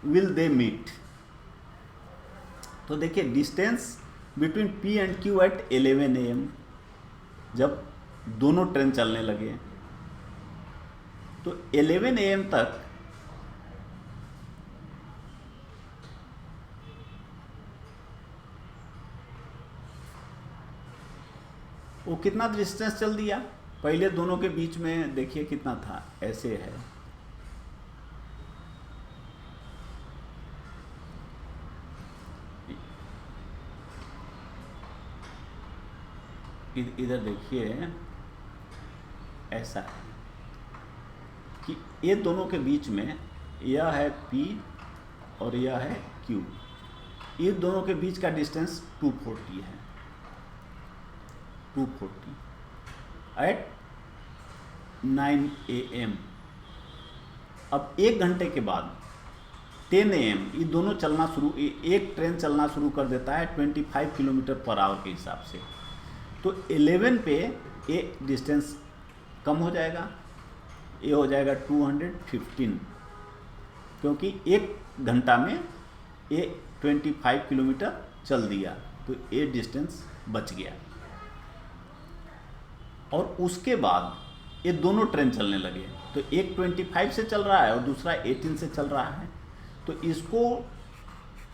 will they meet? तो देखिए distance between P and Q at 11 AM, जब दोनों ट्रेन चलने लगे तो 11 AM तक वो कितना डिस्टेंस चल दिया। पहले दोनों के बीच में देखिए कितना था, ऐसे है, इधर देखिए ऐसा है कि ये दोनों के बीच में यह है P और यह है Q। ये दोनों के बीच का डिस्टेंस 240 है, 240 एट 9 AM। अब 1 घंटे के बाद 10 AM ये दोनों चलना शुरू, एक ट्रेन चलना शुरू कर देता है 25 किलोमीटर पर आवर के हिसाब से। तो 11 पे ये डिस्टेंस कम हो जाएगा, ये हो जाएगा 215, क्योंकि 1 घंटा में ये 25 किलोमीटर चल दिया, तो ये डिस्टेंस बच गया। और उसके बाद ये दोनों ट्रेन चलने लगे, तो एक 25 से चल रहा है और दूसरा 18 से चल रहा है, तो इसको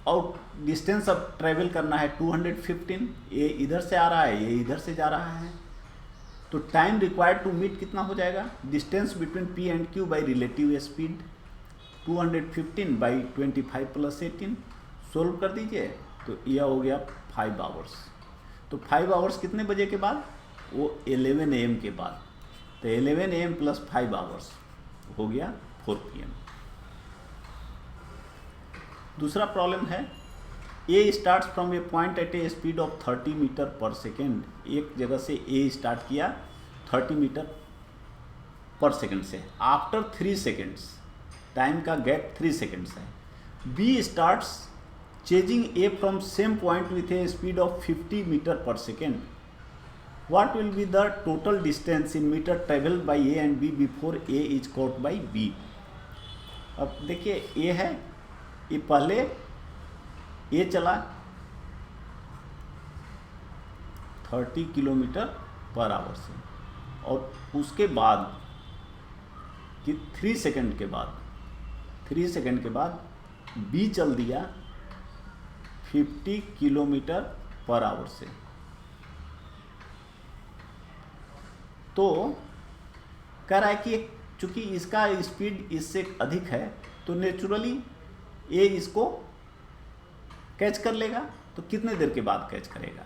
और डिस्टेंस अब ट्रेवल करना है 215। ये इधर से आ रहा है, ये इधर से जा रहा है, तो टाइम रिक्वायर्ड टू मीट कितना हो जाएगा, distance between P and Q by relative speed 215 by 25 plus 18। Solve कर दीजिए तो यह हो गया 5 आवर्स। तो 5 आवर्स कितने बजे के बाद, वो 11 AM के बाद, तो 11 AM प्लस 5 आवर्स हो गया 4 PM। दूसरा प्रॉब्लम है A start from a point at a speed of 30 metre per second. एक जगह से A स्टार्ट किया 30 मीटर पर सेकेंड से, आफ्टर 3 सेकेंड्स, टाइम का गैप 3 सेकेंड्स है। B starts chasing A from same point with a speed of 50 metre per second. What will be the total distance in meter traveled by A and B before A is caught by B? अब देखिए A है, ये पहले A चला 30 किलोमीटर पर आवर से, और उसके बाद कि 3 सेकंड के बाद B चल दिया 50 किलोमीटर पर आवर से। तो कह रहा है कि चूंकि इसका स्पीड इससे अधिक है तो नेचुरली ये इसको कैच कर लेगा। तो कितने देर के बाद कैच करेगा,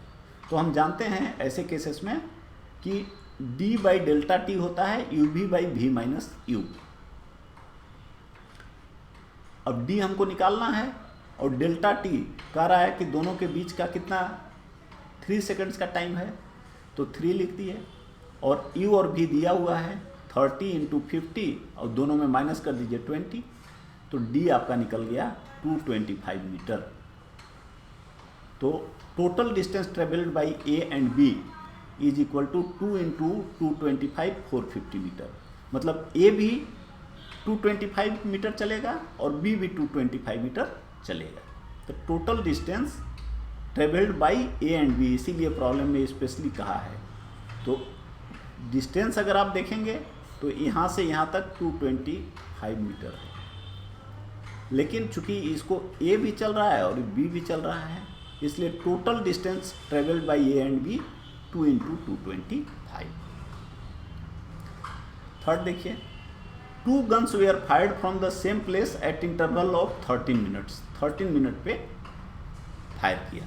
तो हम जानते हैं ऐसे केसेस में कि d बाई डेल्टा टी होता है UV by V minus U। अब d हमको निकालना है और डेल्टा टी कह रहा है कि दोनों के बीच का कितना 3 सेकंड्स का टाइम है, तो 3 लिख दिए, और U और V दिया हुआ है 30 इंटू 50, और दोनों में माइनस कर दीजिए 20, तो D आपका निकल गया 225 मीटर। तो तो total distance travelled by A and B is equal to 2 into 225 450 metre. मतलब ए भी 225 मीटर चलेगा और बी भी 225 मीटर चलेगा। तो total distance travelled by A and B, इसीलिए प्रॉब्लम में स्पेशली कहा है। तो डिस्टेंस अगर आप देखेंगे तो यहाँ से यहाँ तक 225 मीटर है, लेकिन चूंकि इसको ए भी चल रहा है और बी भी चल रहा है, इसलिए total distance travelled by A and B 2 into 225। Third देखिए, 2 guns were fired from the same place at interval of 13 minutes। 13 minute पे फायर किया।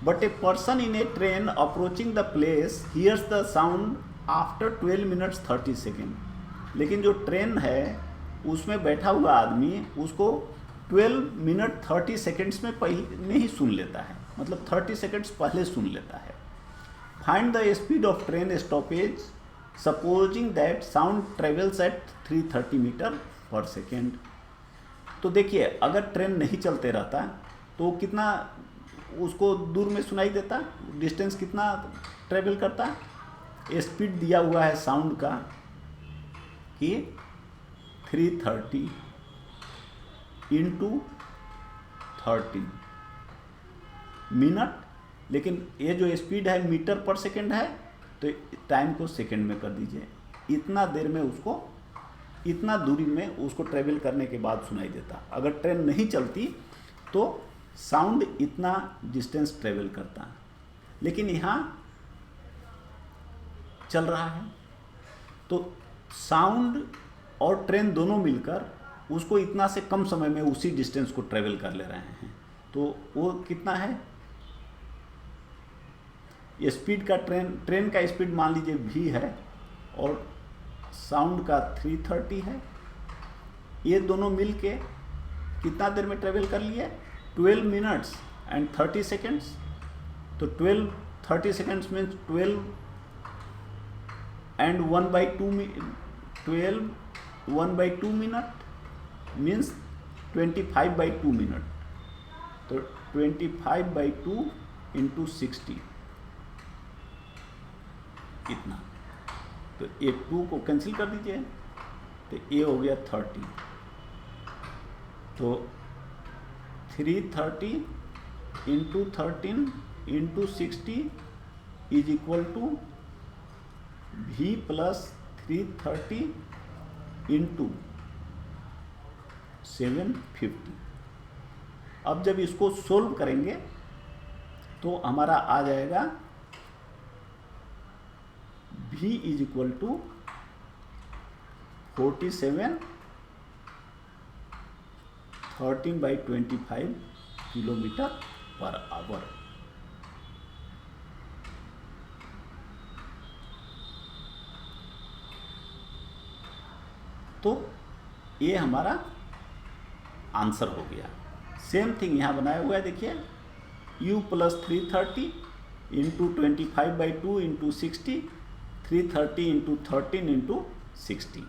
But a person in a train approaching the place hears the sound after 12 minutes 30 seconds। लेकिन जो ट्रेन है उसमें बैठा हुआ आदमी उसको 12 मिनट 30 सेकेंड्स में पहले ही सुन लेता है, मतलब 30 सेकेंड्स पहले सुन लेता है। Find the speed of train stoppage supposing that sound travels at 330 metre per second. तो देखिए, अगर ट्रेन नहीं चलते रहता तो कितना उसको दूर में सुनाई देता, डिस्टेंस कितना ट्रेवल करता। स्पीड दिया हुआ है साउंड का कि 330 इंटू 13 मिनट, लेकिन ये जो स्पीड है मीटर पर सेकेंड है, तो टाइम को सेकेंड में कर दीजिए। इतना देर में उसको, इतना दूरी में उसको ट्रेवल करने के बाद सुनाई देता। अगर ट्रेन नहीं चलती तो साउंड इतना डिस्टेंस ट्रेवल करता, लेकिन यहाँ चल रहा है तो साउंड और ट्रेन दोनों मिलकर उसको इतना से कम समय में उसी डिस्टेंस को ट्रेवल कर ले रहे हैं। तो वो कितना है, ये स्पीड का ट्रेन का स्पीड मान लीजिए v है और साउंड का 330 है। ये दोनों मिलके कितना देर में ट्रेवल कर लिए, 12 मिनट्स एंड 30 सेकेंड्स। तो 30 seconds means 12 and 1/2 minute means 25/2 minute. तो 25/2 इंटू 60 इतना। तो ये 2 को कैंसिल कर दीजिए, तो ये हो गया 30। तो 330 into 13 into 60 is equal to v plus 330 into 750। अब जब इसको सोल्व करेंगे तो हमारा आ जाएगा v is equal to 47 13/25 kilometre per hour. तो ये हमारा आंसर हो गया। सेम थिंग यहाँ बनाया हुआ है, देखिए u plus 330 into 25/2 into 60, 330 into 13 into 60।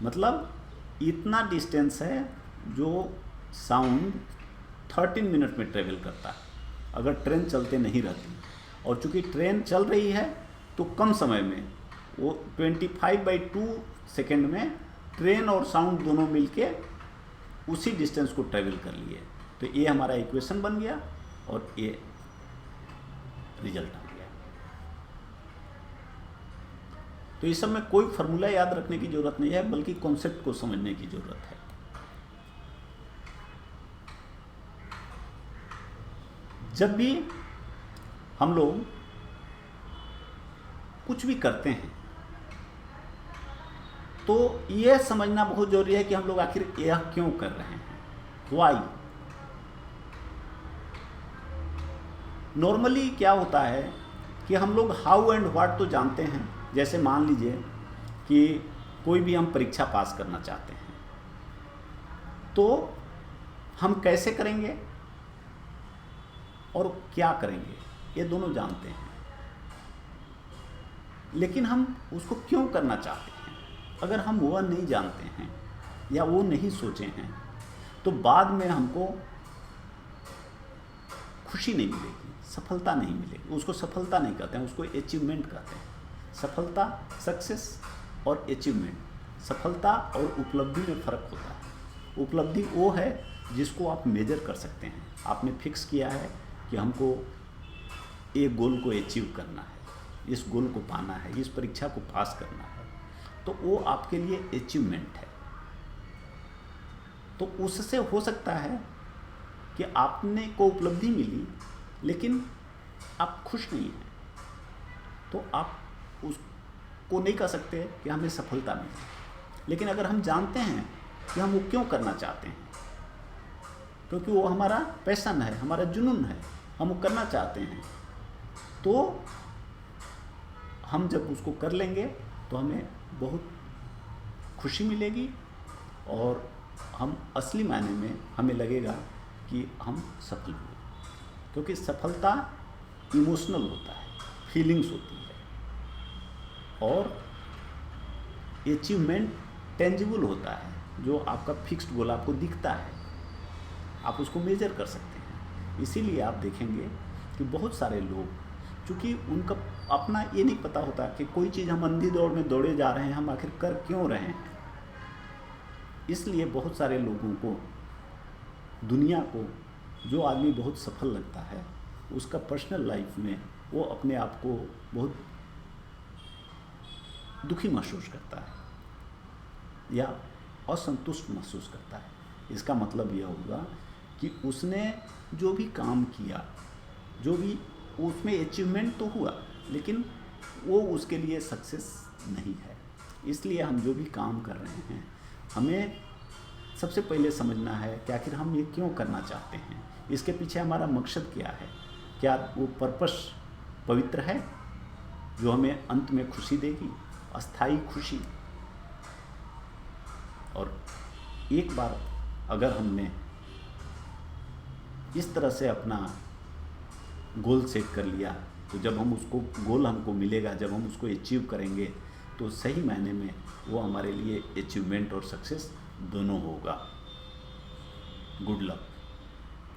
मतलब इतना डिस्टेंस है जो साउंड 13 मिनट में ट्रेवल करता है अगर ट्रेन चलते नहीं रहती। और चूंकि ट्रेन चल रही है तो कम समय में वो 25/2 सेकेंड में ट्रेन और साउंड दोनों मिलके उसी डिस्टेंस को ट्रेवल कर लिए। तो ये हमारा इक्वेशन बन गया और ये रिजल्ट आ गया। तो इस सब में कोई फार्मूला याद रखने की जरूरत नहीं है, बल्कि कॉन्सेप्ट को समझने की जरूरत है। जब भी हम लोग कुछ भी करते हैं तो यह समझना बहुत जरूरी है कि हम लोग आखिर यह क्यों कर रहे हैं, वाई। नॉर्मली क्या होता है कि हम लोग हाउ एंड व्हाट तो जानते हैं। जैसे मान लीजिए कि कोई भी हम परीक्षा पास करना चाहते हैं तो हम कैसे करेंगे और क्या करेंगे, ये दोनों जानते हैं। लेकिन हम उसको क्यों करना चाहते हैं, अगर हम वह नहीं जानते हैं या वो नहीं सोचे हैं तो बाद में हमको खुशी नहीं मिलेगी, सफलता नहीं मिलेगी। उसको सफलता नहीं कहते हैं, उसको अचीवमेंट कहते हैं। सफलता, सक्सेस और अचीवमेंट, सफलता और उपलब्धि में फ़र्क होता है। उपलब्धि वो है जिसको आप मेजर कर सकते हैं। आपने फिक्स किया है कि हमको एक गोल को अचीव करना है, इस गोल को पाना है, इस परीक्षा को पास करना है, तो वो आपके लिए अचीवमेंट है। तो उससे हो सकता है कि आपने को उपलब्धि मिली लेकिन आप खुश नहीं हैं, तो आप उसको नहीं कह सकते कि हमें सफलता मिली। लेकिन अगर हम जानते हैं कि हम वो क्यों करना चाहते हैं, क्योंकि वो हमारा पैशन है, हमारा जुनून है, हम वो करना चाहते हैं, तो हम जब उसको कर लेंगे तो हमें बहुत खुशी मिलेगी और हम असली मायने में हमें लगेगा कि हम सफल हुए। क्योंकि सफलता इमोशनल होता है, फीलिंग्स होती है, और अचीवमेंट टेंजिबल होता है, जो आपका फिक्स्ड गोल आपको दिखता है, आप उसको मेजर कर सकते हैं। इसीलिए आप देखेंगे कि बहुत सारे लोग, चूँकि उनका अपना ये नहीं पता होता कि कोई चीज़ हम अंधी दौड़ में दौड़े जा रहे हैं, हम आखिर कर क्यों रहे हैं, इसलिए बहुत सारे लोगों को, दुनिया को, जो आदमी बहुत सफल लगता है उसका पर्सनल लाइफ में वो अपने आप को बहुत दुखी महसूस करता है या असंतुष्ट महसूस करता है। इसका मतलब यह होगा कि उसने जो भी काम किया, जो भी उसमें अचीवमेंट तो हुआ, लेकिन वो उसके लिए सक्सेस नहीं है। इसलिए हम जो भी काम कर रहे हैं, हमें सबसे पहले समझना है कि आखिर हम ये क्यों करना चाहते हैं, इसके पीछे हमारा मकसद क्या है, क्या वो पर्पस पवित्र है जो हमें अंत में खुशी देगी, अस्थाई खुशी। और एक बार अगर हमने इस तरह से अपना गोल सेट कर लिया, तो जब हम उसको, गोल हमको मिलेगा, जब हम उसको अचीव करेंगे, तो सही मायने में वो हमारे लिए अचीवमेंट और सक्सेस दोनों होगा। Good luck.